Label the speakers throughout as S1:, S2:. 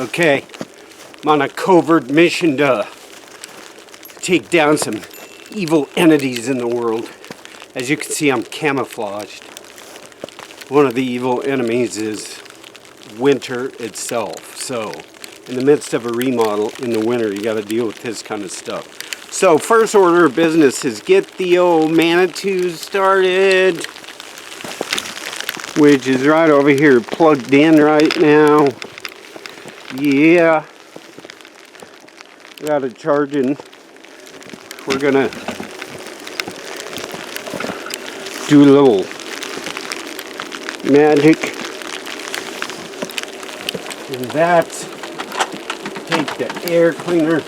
S1: Okay, I'm on a covert mission to take down some evil entities in the world. As you can see, I'm camouflaged. One of the evil enemies is winter itself. So, in the midst of a remodel in the winter, you got to deal with this kind of stuff. So, first order of business is get the old Manitou started, which is right over here, plugged in right now. Yeah, got it charging. We're gonna do a little magic, and that's take the air cleaner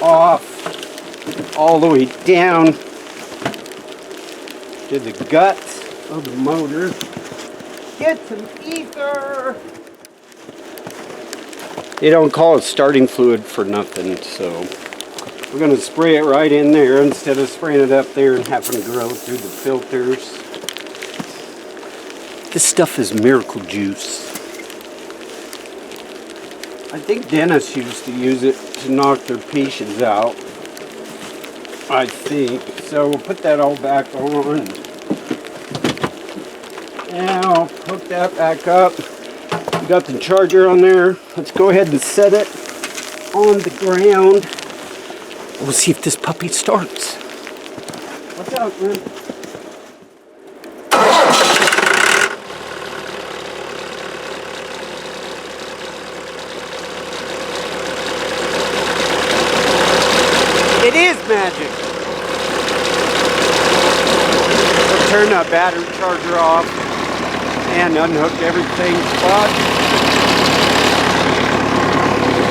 S1: off all the way down to the guts of the motor. Get some ether. They don't call it starting fluid for nothing, so we're going to spray it right in there instead of spraying it up there and having to go through the filters. This stuff is miracle juice. I think dentists used to use it to knock their patients out. I think. So we'll put that all back on. Now hook that back up. We got the charger on there. Let's go ahead and set it on the ground. We'll see if this puppy starts. Watch out, man. It is magic. We'll turn that battery charger off and unhook everything. But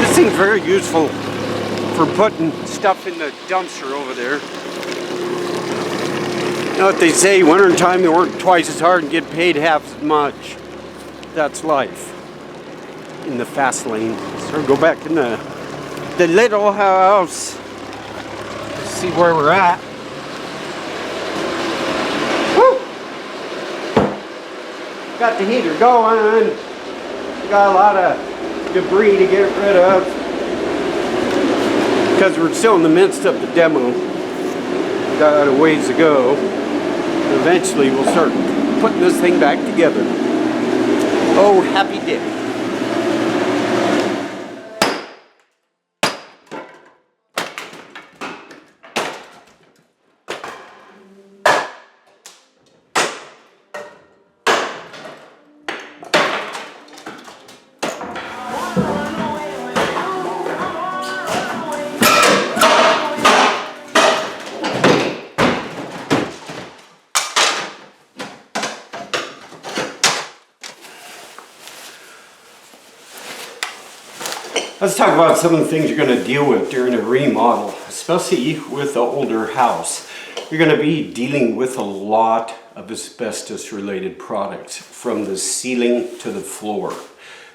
S1: this thing's very useful for putting stuff in the dumpster over there. You know what they say, winter time they work twice as hard and get paid half as much. That's life in the fast lane. So we'll go back in the little house. See where we're at. Woo! Got the heater going. Got a lot of debris to get rid of because we're still in the midst of the demo. Got a ways to go. Eventually we'll start putting this thing back together. Oh, happy day. Let's talk about some of the things you're going to deal with during a remodel, especially with the older house. You're going to be dealing with a lot of asbestos related products from the ceiling to the floor.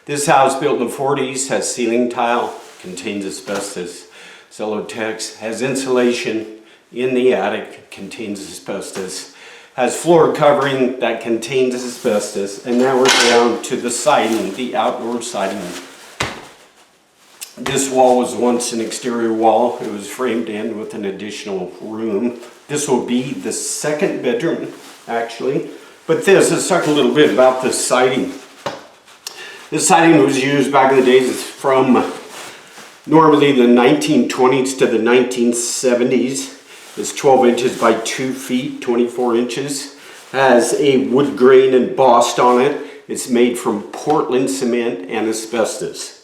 S1: This house built in the 40s has ceiling tile, contains asbestos. Celotex has insulation in the attic, contains asbestos. Has floor covering that contains asbestos. And now we're down to the siding, the outdoor siding. This wall was once an exterior wall. It was framed in with an additional room. This will be the second bedroom, actually. But let's talk a little bit about the siding. This siding was used back in the days from normally the 1920s to the 1970s. It's 12 inches by 2 feet, 24 inches. Has a wood grain embossed on it. It's made from Portland cement and asbestos.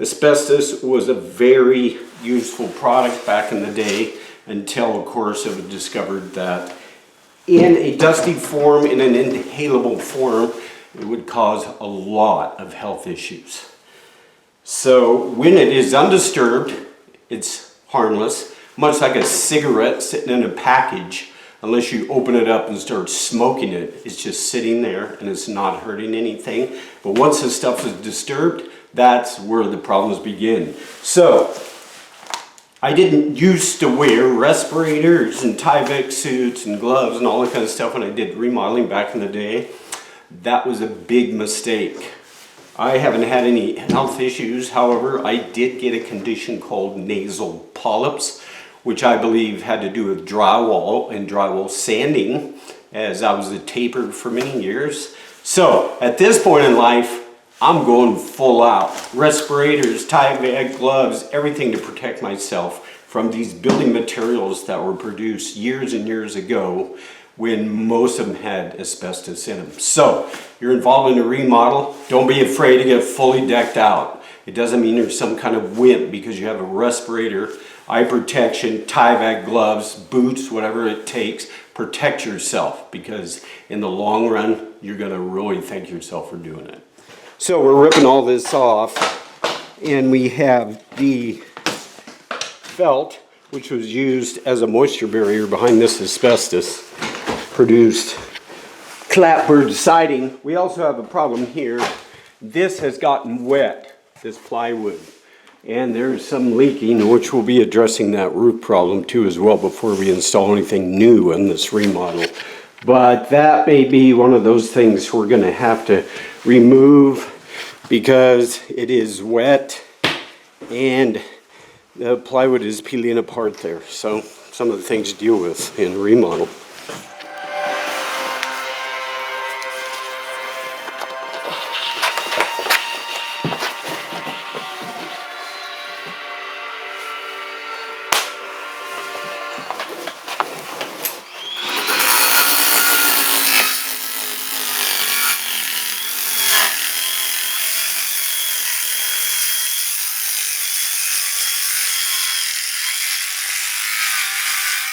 S1: Asbestos was a very useful product back in the day until, of course, it was discovered that in a dusty form, in an inhalable form, it would cause a lot of health issues. So when it is undisturbed, it's harmless, much like a cigarette sitting in a package. Unless you open it up and start smoking it, it's just sitting there and it's not hurting anything. But once the stuff is disturbed, that's where the problems begin. So, I didn't used to wear respirators and Tyvek suits and gloves and all that kind of stuff when I did remodeling back in the day. That was a big mistake. I haven't had any health issues. However, I did get a condition called nasal polyps, which I believe had to do with drywall and drywall sanding, as I was a taper for many years. So at this point in life, I'm going full out. Respirators, tie bag, gloves, everything to protect myself from these building materials that were produced years and years ago when most of them had asbestos in them. So you're involved in a remodel, don't be afraid to get fully decked out. It doesn't mean you're some kind of wimp because you have a respirator, eye protection, tie bag, gloves, boots, whatever it takes. Protect yourself, because in the long run, you're gonna really thank yourself for doing it. So we're ripping all this off, and we have the felt, which was used as a moisture barrier behind this asbestos produced clapboard siding. We also have a problem here. This has gotten wet, this plywood, and there's some leaking, which we'll be addressing that roof problem too as well before we install anything new in this remodel. But that may be one of those things we're going to have to remove because it is wet and the plywood is peeling apart there. So some of the things to deal with in remodel.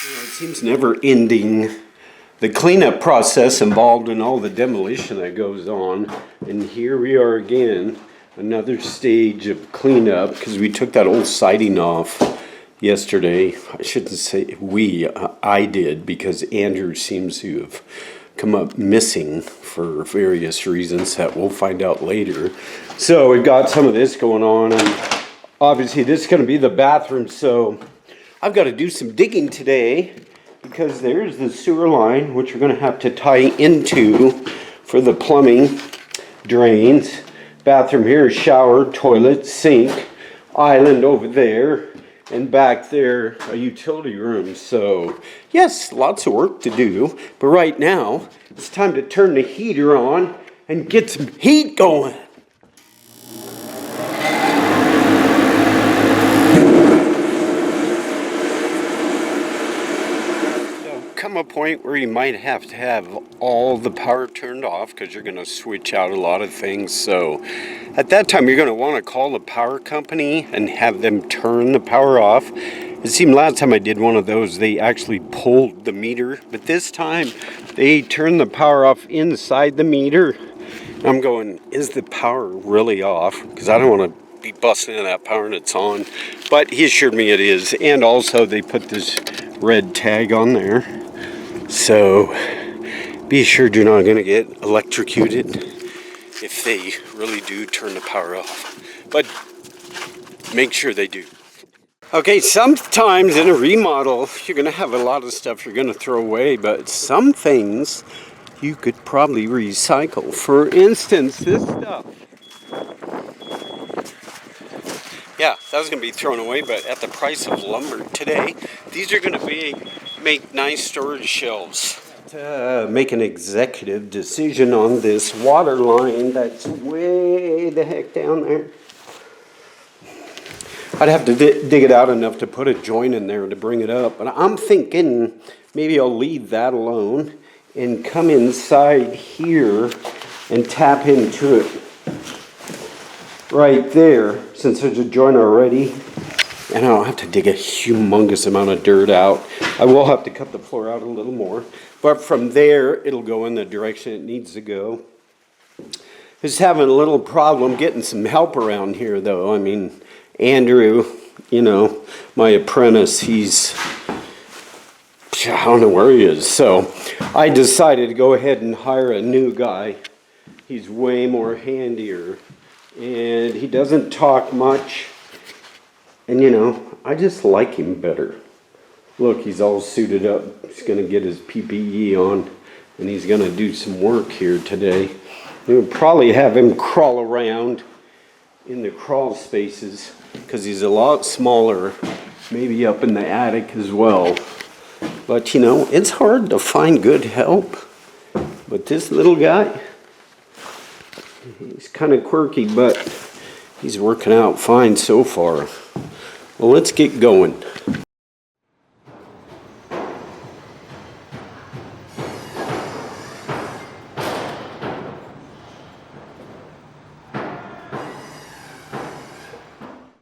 S1: It seems never ending. The cleanup process involved in all the demolition that goes on. And here we are again, another stage of cleanup because we took that old siding off yesterday. I shouldn't say we, I did, because Andrew seems to have come up missing for various reasons that we'll find out later. So we've got some of this going on, and obviously this is going to be the bathroom, so I've got to do some digging today because there's the sewer line, which we're going to have to tie into for the plumbing, drains. Bathroom here, shower, toilet, sink, island over there, and back there, a utility room. So, yes, lots of work to do. But right now, it's time to turn the heater on and get some heat going. Come a point where you might have to have all the power turned off because you're going to switch out a lot of things. So at that time you're going to want to call the power company and have them turn the power off. It seemed last time I did one of those they actually pulled the meter, but this time they turned the power off inside the meter. I'm going, is the power really off? Because I don't want to be busting in that power and it's on. But he assured me it is. And also they put this red tag on there. So be assured you're not going to get electrocuted if they really do turn the power off. But make sure they do. Okay, sometimes in a remodel, you're going to have a lot of stuff you're going to throw away, but some things you could probably recycle. For instance, this stuff. Yeah, that was going to be thrown away, but at the price of lumber today, these are going to make nice storage shelves. To make an executive decision on this water line that's way the heck down there. I'd have to dig it out enough to put a joint in there to bring it up, but I'm thinking maybe I'll leave that alone and come inside here and tap into it right there, since there's a joint already, and I don't have to dig a humongous amount of dirt out. I will have to cut the floor out a little more, but from there it'll go in the direction it needs to go. Just having a little problem getting some help around here though. I mean, Andrew, you know, my apprentice, I don't know where he is, so I decided to go ahead and hire a new guy. He's way more handier. And he doesn't talk much, and you know, I just like him better. Look, he's all suited up. He's going to get his PPE on, and he's going to do some work here today. We'll probably have him crawl around in the crawl spaces because he's a lot smaller, maybe up in the attic as well. But you know, it's hard to find good help. But this little guy, he's kind of quirky, but he's working out fine so far. Well, let's get going.